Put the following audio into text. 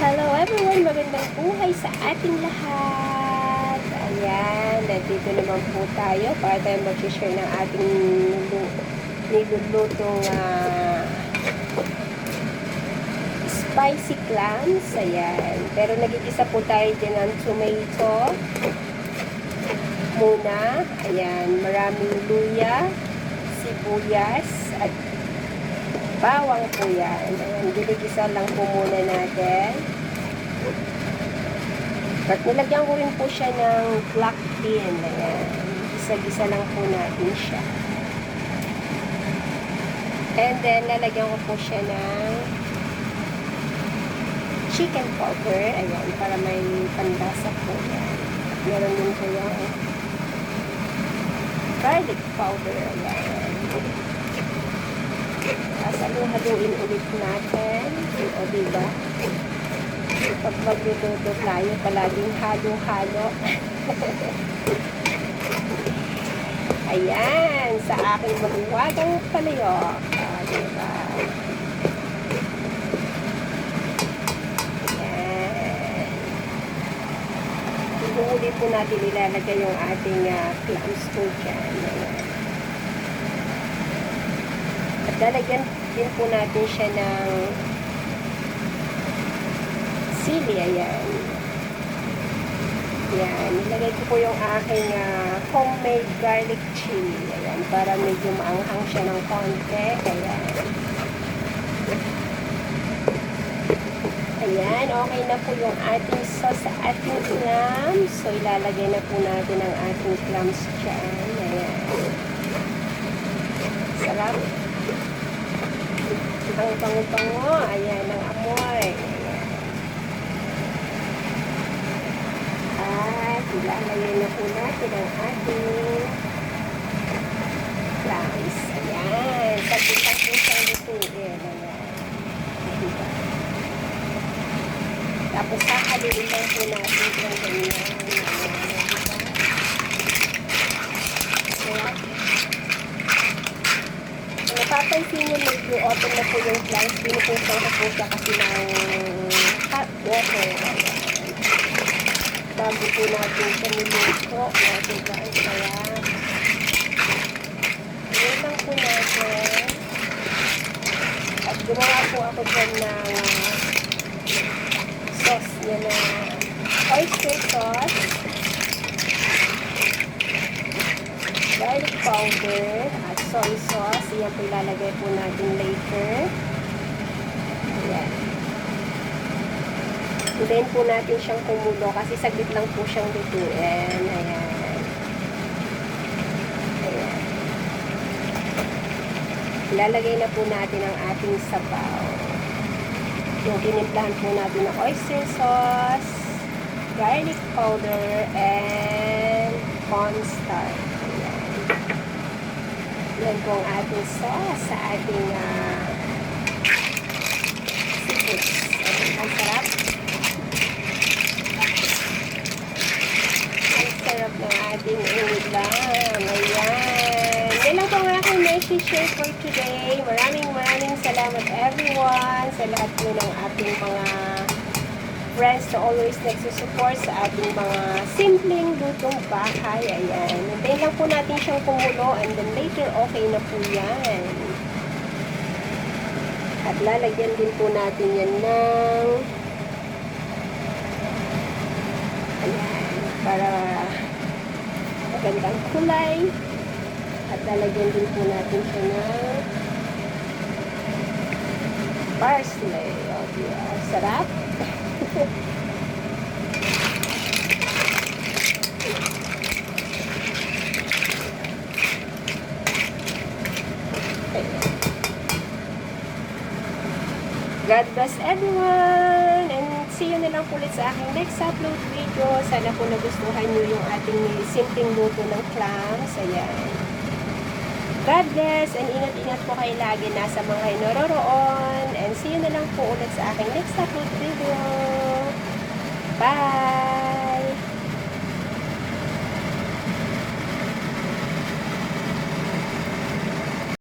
Hello everyone! Magandang buhay sa ating lahat! Ayan, nandito naman po tayo para tayo mag-share ng ating nilulutong spicy clams. Ayan, pero nagigisa po tayo dyan ng tomato muna. Ayan, maraming luya, sibuyas, at bawang po yan. Ayan, ginigisa lang po muna natin. At nilagyan ko rin po siya ng black bean. Ayan, gisa-gisa lang po natin siya. And then, lalagyan ko po siya ng chicken powder. Ayan, para may pandasa po yan. At meron din po yung garlic powder. Ayan. Haluin ulit natin. O, diba? Pag magluto tayo, palaging halo-halo. Ayan, sa aking mahiwagang palayok. Diba? Ayan. Inuuli po natin ilalagay yung ating clams po dyan. Ayan. At lalagyan din po natin siya ng sili. Ayan. Ayan. Nilagay ko po yung aking homemade garlic chili. Ayan. Para medyo maanghang siya ng konti. Ayan. Ayan. Okay na po yung ating sauce sa ating clams. So, ilalagay na po natin ang ating clams dyan. Ayan. Sarap. Ang bango-bango. Ayan, ang amoy. Ayan. At ilalagay na po natin ang ating clams. Ayan. Pagkitak po siyang lutuin. Ayan. Diba? Tapos sakalilin lang po natin yung ganyan. Ayan. Napapansin nyo, medyo open na po yung clams. Pinupusang na po siya kasi ng hot water. Bago po natin siya niluto. Okay guys, kaya yun lang po natin. At gumawa po ako dyan ng sauce niya na oyster sauce, garlic powder, at soy sauce. Iyan po ilalagay po natin later. Ayan. Hintayin po natin siyang kumulo kasi saglit lang po siyang lutuin. Ayan. Ayan. Ilalagay na po natin ang ating sabaw. Yung tinimplahan po natin ng oyster sauce, garlic powder, and cornstarch. Yan po ang ating sauce sa ating seafood. Ang sarap. Ang sarap ng ating ulam. Ayan. Yan lang po ang aking message for today. Maraming salamat everyone sa lahat po ng ating mga friends na always nagsusupport sa ating mga simpleng lutong bahay. Ayan. Hintayin lang po natin siyang kumulo and then later okay na po yan. At lalagyan din po natin yan ng ayan, para magandang kulay. At lalagyan din po natin siya ng parsley. O, diba? Sarap. God bless everyone, and see you na lang ulit sa aking next upload video. Sana po nagustuhan nyo yung ating simpleng luto ng clams. Ayan. God bless, and ingat-ingat po kayo lagi nasa mga inaroroon. And see you na lang po ulit sa aking next upload video. Bye!